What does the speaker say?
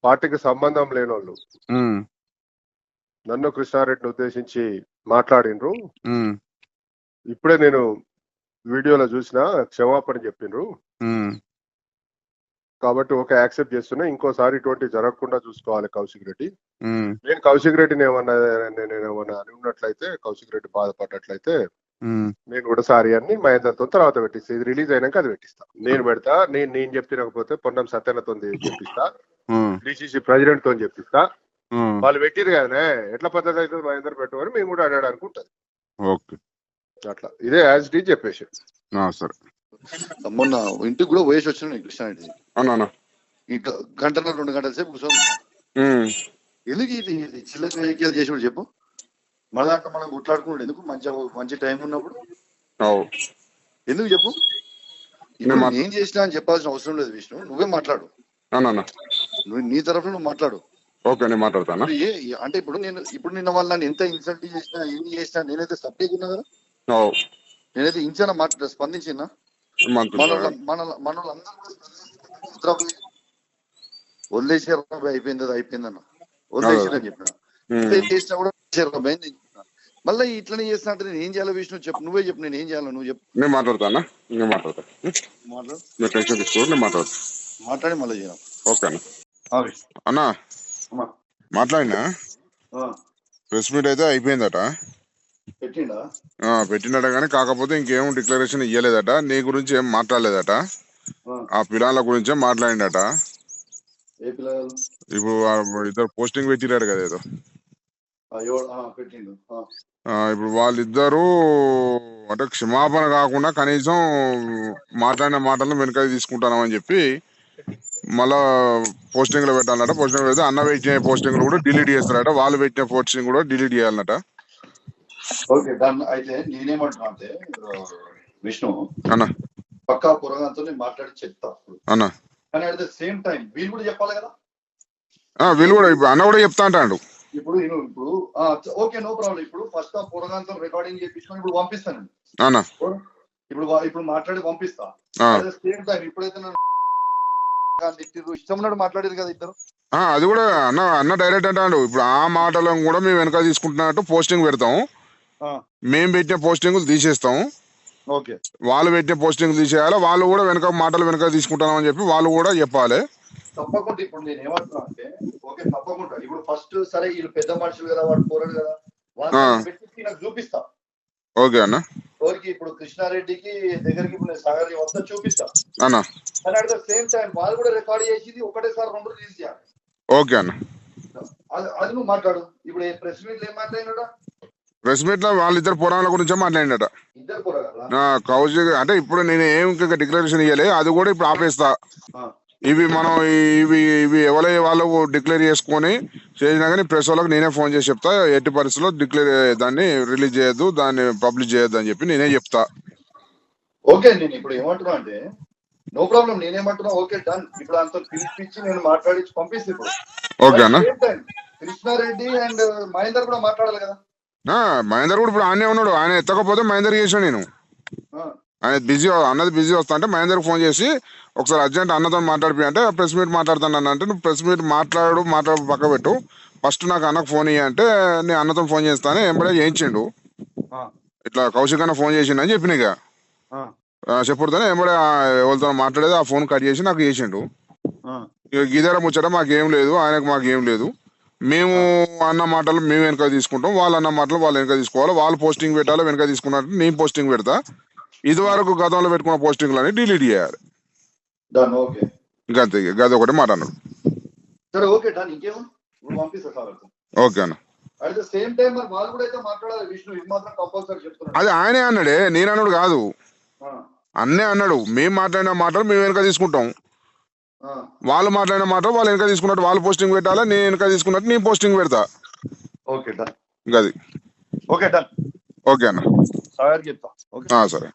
పార్టీకి సంబంధం లేనోళ్ళు ఉమ్, నన్ను కృష్ణారెడ్డిని ఉద్దేశించి మాట్లాడిండ్రు. ఉమ్, ఇప్పుడే నేను వీడియోలో చూసిన క్షమాపణ చెప్పిండ్రు. ఉమ్, కాబట్టి ఓకే యాక్సెప్ట్ చేస్తున్నా. ఇంకోసారి ఇటువంటి జరగకుండా చూసుకోవాలి కౌశిక్ రెడ్డి. ఉమ్, నేను కౌశిక్ రెడ్డిని నేనేమన్నా అని ఉన్నట్లయితే, కౌశిక్ రెడ్డి బాధపడ్డట్లయితే ఉమ్, నేను కూడా సారీ అని మహేందర్తో తర్వాత పెట్టిస్తా. ఇది రిలీజ్ అయినాక అది పెట్టిస్తా. నేను పెడతా. నేను చెప్పినకపోతే పొన్నం సత్యనతో చెప్పిస్తా, ఉమ్, డిసిసి ప్రెసిడెంట్ తో చెప్పిస్తా. ఉమ్. వాళ్ళు పెట్టిరు కదనే, ఎట్లా పద్ధతి అవుతుంది మహేందర్ పెట్టమని మేము కూడా అనడానికి ఉంటుంది. ఓకే, అట్లా ఇదే యాజ్ టీ చెప్పేసి. సరే. మొన్న ఇంటికి కూడా పోయేసి వచ్చిన నేను కృష్ణారెడ్డి. అవునా? ఇంకా గంటన్నర 2 గంటల సేపు కూర్చొని ఎందుకు ఇది చిల్లర వ్యాఖ్యలు చేసి చెప్పు. మన దాంట్లో మనం గుట్లాడుకున్నాడు ఎందుకు? మంచి టైం ఉన్నప్పుడు ఎందుకు చెప్పు. ఇప్పుడు నేను చేసినా అని చెప్పాల్సిన అవసరం లేదు విష్ణు, నువ్వే మాట్లాడు. నువ్వు నీ తరఫున నువ్వు మాట్లాడు. ఓకే, నేను మాట్లాడతాను. అంటే ఇప్పుడు నిన్న వాళ్ళు నన్ను ఎంత ఇన్సల్ట్ చేసినా ఏం చేసినా నేనైతే సబ్జెక్ట్ ఉన్నా కదా, నేనైతే ఇంచాన స్పందించినా. మనోళ్ళందరూ వదిలేసారు అయిపోయింది, అది అయిపోయిందన్న వదిలేసారని చెప్పిన చేసినా కూడా మళ్ళీ ఇట్లనే చేస్తున్నా అంటే నేను ఏం చేయాలో విష్ణు చెప్పు, నువ్వే చెప్పు. నేను ఏం చేయాలో నువ్వు చెప్పు. నేను మాట్లాడతాను. మాట్లాడి మళ్ళీ చేయాలి. ఓకే అన్నా, మాట్లాడినా ప్రెస్ మీట్ అయితే అయిపోయిందట. పెట్టినట కానీ కాకపోతే ఇంకేం డిక్లరేషన్ ఇయ్యలేదట. నీ గురించి ఏం మాట్లాడలేదట. ఆ పిల్లల గురించే మాట్లాడిండట. ఇప్పుడు ఇద్దరు పోస్టింగ్ పెట్టిరారు కదా ఏదో. ఇప్పుడు వాళ్ళిద్దరూ అంటే క్షమాపణ కాకుండా కనీసం మాట్లాడిన మాటలను వెనకాల తీసుకుంటానని చెప్పి మళ్ళా పోస్టింగ్ లో పెట్టాలన్నట. పోస్టింగ్ పెడితే అన్న పెట్టిన పోస్టింగ్ కూడా డిలీట్ చేస్తారట. వాళ్ళు పెట్టిన పోస్టింగ్ కూడా డిలీట్ చేయాలన్నట. Okay done. అయితే నేనేమంటున్నా అంటే విష్ణు అన్న పక్కా పురగాంతో మాట్లాడి చెప్తా అన్న, కానీ అట్ ద సేమ్ టైం వీళ్ళు కూడా చెప్పాలి కదా. వీళ్ళు కూడా ఇప్పుడు అన్న కూడా చెప్తా అంటాడు. ఇప్పుడు ఓకే నో ప్రాబ్లం. ఇప్పుడు ఫస్ట్ ఆ పురగాంతో రికార్డింగ్ చేయించుకొని ఇప్పుడు పంపిస్తాను అన్న. ఇప్పుడు మాట్లాడి పంపిస్తా. అట్ ద సేమ్ టైం ఇప్పుడైతే ఇష్టం ఉన్నాడు మాట్లాడారు కదా ఇద్దరు. అది కూడా అన్న డైరెక్ట్ అంటాడు. ఇప్పుడు ఆ మాటలను కూడా మేము వెనక తీసుకుంటున్నట్టు పోస్టింగ్ పెడతాం. మేము పెట్టిన పోస్టింగ్ తీసేస్తాం. వాళ్ళు పెట్టిన పోస్టింగ్ తీసేయాలి. వాళ్ళు కూడా మాటలు వెనక తీసుకుంటామని చెప్పి వాళ్ళు కూడా చెప్పాలి. తప్పకుండా. ఇప్పుడు నేను ఏమంటున్నా అంటే ఓకే తప్పకుండా. ఇప్పుడు ఫస్ట్ సరే వీళ్ళు పెద్ద మనుషులు కదా, వాడు పోరాడు కదా, వాళ్ళు పెట్టి నాకు చూపిస్తా. ఓకే అన్న. ఎవరికి ఇప్పుడు కృష్ణారెడ్డికి దగ్గరికి ఇప్పుడు నేను సాగర్ వస్తా చూపిస్తా అన్న. కానీ అట్ ద సేమ్ టైం వాళ్ళు కూడా రికార్డ్ చేసి ఒకటేసారి 2 రిలీజ్ చేయాలి. ఓకే అన్న. అది నువ్వు మాట్లాడు. ఇప్పుడు ప్రెస్ మీట్ ఏం మాట్లాడినాడా? ప్రెస్ మీట్ లో వాళ్ళిద్దరు పురాణాల గురించే మాట్లాడినట. ఇద్దరు పురాణాలా? కౌశిక్ అంటే ఇప్పుడు నేను ఏం డిక్లరేషన్ ఇవ్వలే, అది కూడా ఇప్పుడు ఆపేస్తా. ఇవి ఎవరై వాళ్ళు డిక్లేర్ చేసుకొని చేసినా కానీ ప్రెస్ వాళ్ళకి నేనే ఫోన్ చేసి చెప్తా. ఎట్టి పరిస్థితుల్లో దాన్ని రిలీజ్ చేయొద్దు, దాన్ని పబ్లిష్ చేయొద్దు అని చెప్పి నేనే చెప్తా. ఓకే నేను ఇప్పుడు ఏమంటున్నా అంటే నో ప్రాబ్లం. నేనేమంటున్నా ఓకే డన్. ఇప్పుడు అంత పిలిపించి నేను మాట్లాడించి పంపిస్తే ఇప్పుడు ఓకే అన్న. కృష్ణారెడ్డి అండ్ మహేందర్ కూడా మాట్లాడాలి కదా. మహేందర్ కూడా ఇప్పుడు ఆయనే ఉన్నాడు. ఆయన ఎత్తకపోతే మహేందర్ చేసాను నేను. ఆయన అన్నది బిజీ వస్తా అంటే మహేందర్ ఫోన్ చేసి ఒకసారి అర్జెంట్ అన్నతో మాట్లాడిపి అంటే ప్రెస్ మీట్ మాట్లాడతాను అంటే, నువ్వు ప్రెస్ మీట్ మాట్లాడు పక్క పెట్టు, ఫస్ట్ నాకు అన్నకు ఫోన్ ఇయ్య అంటే నేను అన్నతో ఫోన్ చేస్తాను. ఎంబడే చేయించిండు. ఇట్లా కౌశిక్ అన్న ఫోన్ చేసిండు అని చెప్పిన. ఇక చెప్పుడుతోనే ఎంబడే ఎవరితో మాట్లాడేది ఆ ఫోన్ కట్ చేసి నాకు చేసిండు. ఇక గిదర ముచ్చట మాకేం లేదు, ఆయనకు మాకేం లేదు. మేము అన్న మాటలు మేము వెనక తీసుకుంటాం, వాళ్ళు అన్న మాటలు వాళ్ళు వెనక తీసుకోవాలి. వాళ్ళు పోస్టింగ్ పెట్టాలి, వెనక తీసుకున్నట్టు నేను పోస్టింగ్ పెడతా. ఇది వరకు గతంలో పెట్టుకున్న పోస్టింగ్లని డిలీట్ చేయాలి. గంతే, గది ఒకటి మాట అన్నాడు. ఓకే అన్న. అది ఆయనే అన్నాడే, నేను అన్నాడు కాదు. అన్నే అన్నాడు. మేము మాట్లాడిన మాటలు మేము వెనక తీసుకుంటాం, వాళ్ళు మాట్లాడిన మాటలు వాళ్ళు వెనక తీసుకున్నట్టు వాళ్ళు పోస్టింగ్ పెట్టాలా, నేను వెనక తీసుకున్నట్టు నేను పోస్టింగ్ పెడతా. గది ఓకే అన్న. సరే.